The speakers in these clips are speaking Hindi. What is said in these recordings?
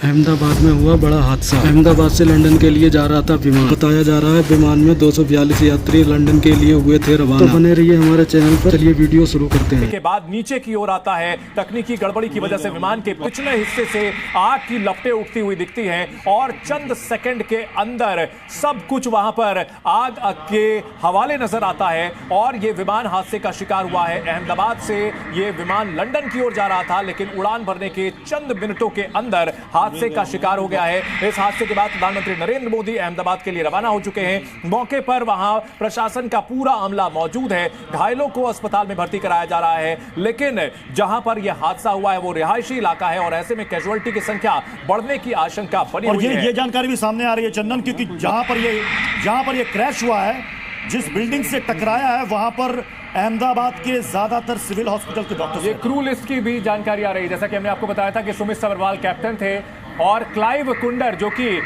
अहमदाबाद में हुआ बड़ा हादसा। अहमदाबाद से लंदन के लिए जा रहा था विमान। बताया जा रहा है विमान में 242 यात्री लंदन के लिए हुए थे रवाना। तो बने रहिए हमारे चैनल पर। चलिए वीडियो शुरू करते हैं। के बाद नीचे की ओर आता है। तकनीकी गड़बड़ी की वजह से विमान के पिछले हिस्से से आग की लपटें उठती हुई दिखती हैं और चंद सेकंड के अंदर सब कुछ वहां पर आग के हवाले नजर आता है और ये विमान हादसे का शिकार हुआ है। अहमदाबाद से ये विमान लंदन की ओर जा रहा था, लेकिन उड़ान भरने के चंद मिनटों के अंदर हादसे का शिकार हो गया है। इस हादसे के बाद प्रधानमंत्री नरेंद्र मोदी अहमदाबाद के लिए रवाना हो चुके हैं। मौके पर वहां प्रशासन का पूरा अमला मौजूद है। घायलों को अस्पताल में भर्ती कराया जा रहा है, लेकिन जहां पर यह हादसा हुआ है वो रिहायशी इलाका है और ऐसे में कैजुअलिटी की संख्या बढ़ने की आशंका बनी हुई है। ये जानकारी भी सामने आ रही है चंदन, क्योंकि जहां पर ये क्रैश हुआ है, जिस बिल्डिंग से टकराया है, वहां पर अहमदाबाद के ज्यादातर सिविल हॉस्पिटल के डॉक्टर। ये क्रू लिस्ट की भी जानकारी आ रही है। जैसा कि हमने आपको बताया था कि सुमित सबरवाल कैप्टन थे और क्लाइव कुंडर जो कि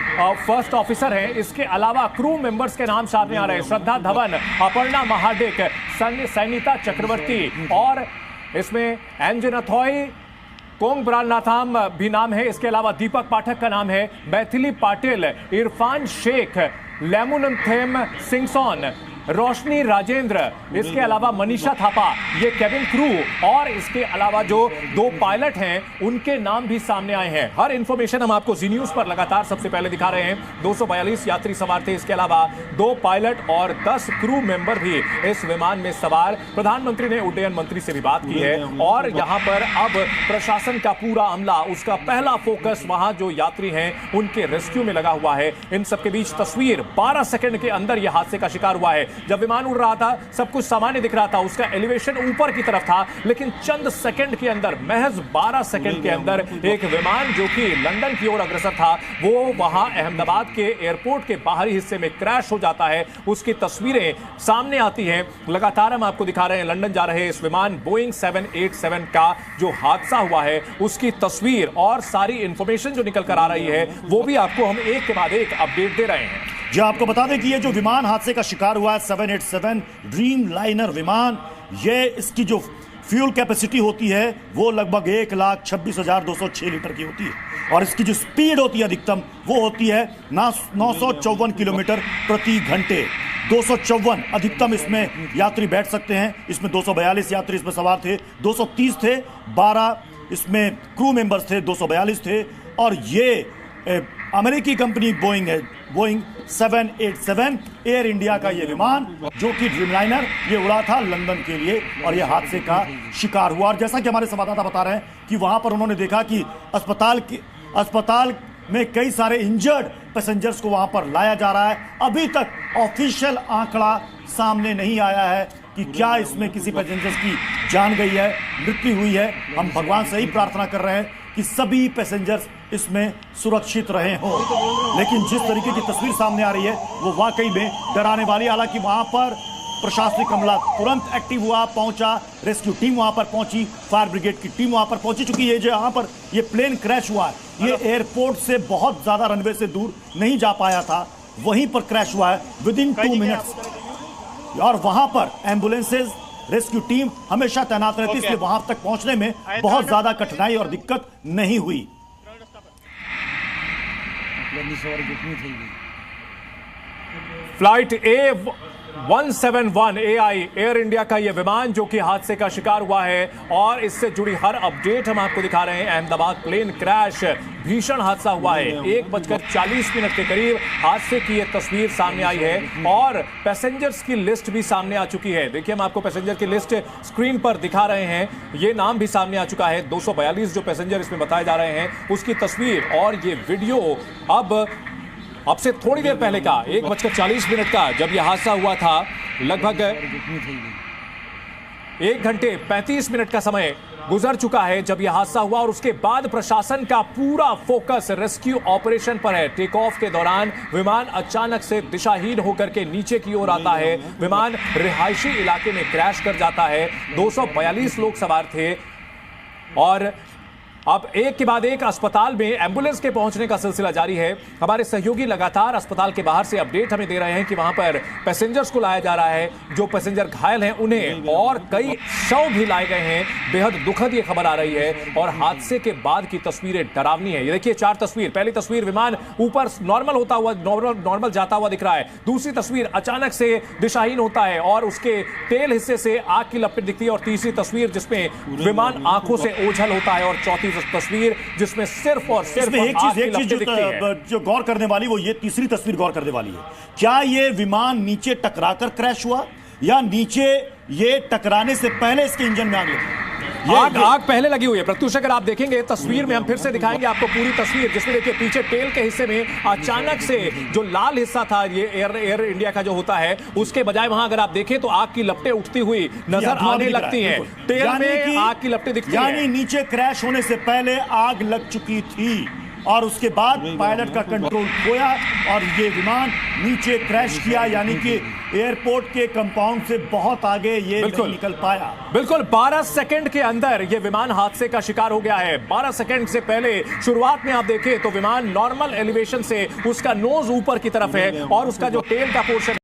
फर्स्ट ऑफिसर हैं, इसके अलावा क्रू मेंबर्स के नाम सामने आ रहे हैं। श्रद्धा धवन, अपर्णा महाडिक, सैनिता चक्रवर्ती और इसमें एंजनाथॉय कोंग ब्रालनाथाम भी नाम है। इसके अलावा दीपक पाठक का नाम है, मैथिली पाटिल, इरफान शेख, लेमुनथेम सिंगसॉन, रोशनी राजेंद्र, इसके अलावा मनीषा थापा, ये केबिन क्रू और इसके अलावा जो दो पायलट हैं उनके नाम भी सामने आए हैं। हर इंफॉर्मेशन हम आपको जी न्यूज पर लगातार सबसे पहले दिखा रहे हैं। 242 यात्री सवार थे, इसके अलावा 2 पायलट और 10 क्रू मेंबर भी इस विमान में सवार। प्रधानमंत्री ने उड्डयन मंत्री से भी बात की है और यहां पर अब प्रशासन का पूरा अमला, उसका पहला फोकस वहां जो यात्री हैं उनके रेस्क्यू में लगा हुआ है। इन सबके बीच तस्वीर 12 सेकंड के अंदर यह हादसे का शिकार हुआ है। जब विमान उड़ रहा था सब कुछ सामान्य दिख रहा था, उसका एलिवेशन ऊपर की तरफ था, लेकिन चंद सेकंड के अंदर, महज 12 सेकंड के अंदर एक विमान जो कि लंदन की ओर अग्रसर था वो वहां अहमदाबाद के एयरपोर्ट के बाहरी हिस्से में क्रैश हो जाता है। उसकी तस्वीरें सामने आती हैं। लगातार हम आपको दिखा रहे हैं लंदन जा रहे इस विमान बोइंग 787 का जो हादसा हुआ है उसकी तस्वीर और सारी इंफॉर्मेशन जो निकल कर आ रही है वो भी आपको हम एक के बाद एक अपडेट दे रहे हैं। जी आपको बता दें कि ये जो विमान हादसे का शिकार हुआ है 787 ड्रीम लाइनर विमान, ये इसकी जो फ्यूल कैपेसिटी होती है वो लगभग 1,26,206 लीटर की होती है और इसकी जो स्पीड होती है अधिकतम वो होती है 954 किलोमीटर प्रति घंटे। 254 अधिकतम इसमें यात्री बैठ सकते हैं। इसमें 242 यात्री इसमें सवार थे, 230 थे, 12 इसमें क्रू मेंबर्स थे, 242 थे और ये अमेरिकी कंपनी बोइंग है, बोइंग 787 एयर इंडिया का ये विमान जो कि ड्रीमलाइनर ये उड़ा था लंदन के लिए और ये हादसे का शिकार हुआ। और जैसा कि हमारे संवाददाता बता रहे हैं कि वहां पर उन्होंने देखा कि अस्पताल में कई सारे इंजर्ड पैसेंजर्स को वहां पर लाया जा रहा है। अभी तक ऑफिशियल आंकड़ा सामने नहीं आया है कि क्या इसमें किसी पैसेंजर्स की जान गई है, मृत्यु हुई है। हम भगवान से ही प्रार्थना कर रहे हैं कि सभी पैसेंजर्स इसमें सुरक्षित रहे हों, लेकिन जिस तरीके की तस्वीर सामने आ रही है वो वाकई में डराने वाली। हालांकि वहां पर प्रशासनिक अमला तुरंत एक्टिव हुआ, पहुंचा, रेस्क्यू टीम वहां पर पहुंची, फायर ब्रिगेड की टीम वहां पर पहुंची चुकी है। जो यहाँ पर ये प्लेन क्रैश हुआ है ये एयरपोर्ट से बहुत ज्यादा रनवे से दूर नहीं जा पाया था, वहीं पर क्रैश हुआ है विदिन 2 मिनट्स और वहां पर एम्बुलेंसेज, रेस्क्यू टीम हमेशा तैनात रहती है, इसलिए वहां तक पहुंचने में बहुत ज्यादा कठिनाई और दिक्कत नहीं हुई। Flight A171 AI air India का यह विमान जो कि हादसे का शिकार हुआ है और इससे जुड़ी हर अपडेट हम आपको दिखा रहे हैं। अहमदाबाद प्लेन क्रैश, भीषण हादसा हुआ है। 1:40 के करीब हादसे की यह तस्वीर सामने आई है और पैसेंजर्स की लिस्ट भी सामने आ चुकी है। देखिए हम आपको पैसेंजर की लिस्ट स्क्रीन पर दिखा रहे हैं। ये नाम भी सामने आ चुका है। 242 जो पैसेंजर इसमें बताए जा रहे हैं उसकी तस्वीर और ये वीडियो अब से थोड़ी देर पहले का 1:40 का जब यह हादसा हुआ था, लगभग 1 घंटे 35 मिनट का समय गुजर चुका है जब यह हादसा हुआ और उसके बाद प्रशासन का पूरा फोकस रेस्क्यू ऑपरेशन पर है। टेक ऑफ के दौरान विमान अचानक से दिशाहीन होकर के नीचे की ओर आता है। विमान रिहायशी इलाके में क्रैश कर जाता है। 242 लोग सवार थे और अब एक के बाद एक अस्पताल में एम्बुलेंस के पहुंचने का सिलसिला जारी है। हमारे सहयोगी लगातार अस्पताल के बाहर से अपडेट हमें दे रहे हैं कि वहां पर पैसेंजर्स को लाया जा रहा है, जो पैसेंजर घायल हैं उन्हें, और कई शव भी लाए गए हैं। बेहद दुखद ये खबर आ रही है और हादसे के बाद की तस्वीरें डरावनी है। ये देखिए 4 तस्वीर। पहली तस्वीर, विमान ऊपर नॉर्मल होता हुआ नॉर्मल जाता हुआ दिख रहा है। दूसरी तस्वीर, अचानक से दिशाहीन होता है और उसके टेल हिस्से से आग की लपटें दिखती है। और तीसरी तस्वीर जिसमें विमान आंखों से ओझल होता है। और चौथी तस्वीर जिसमें सिर्फ और सिर्फ एक चीज जो गौर करने वाली, वो ये तीसरी तस्वीर गौर करने वाली है। क्या ये विमान नीचे टकराकर क्रैश हुआ या नीचे ये टकराने से पहले इसके इंजन में आग लगी? आग पहले लगी हुई है प्रत्युष। अगर आप देखेंगे तस्वीर में, हम फिर से दिखाएंगे आपको पूरी तस्वीर, जिसमें देखिए पीछे टेल के हिस्से में अचानक से जो लाल हिस्सा था, ये एयर इंडिया का जो होता है, उसके बजाय वहां अगर आप देखें तो आग की लपटें उठती हुई नजर आने लगती हैं। टेल में आग की लपटें दिखती हैं। यानी नीचे क्रैश होने से पहले आग लग चुकी थी और उसके बाद पायलट का कंट्रोल खोया और ये विमान नीचे क्रैश किया। यानी कि एयरपोर्ट के कंपाउंड से बहुत आगे ये नहीं निकल पाया। बिल्कुल 12 सेकंड के अंदर ये विमान हादसे का शिकार हो गया है। 12 सेकंड से पहले शुरुआत में आप देखें तो विमान नॉर्मल एलिवेशन से उसका नोज ऊपर की तरफ है और उसका जो टेल का पोर्शन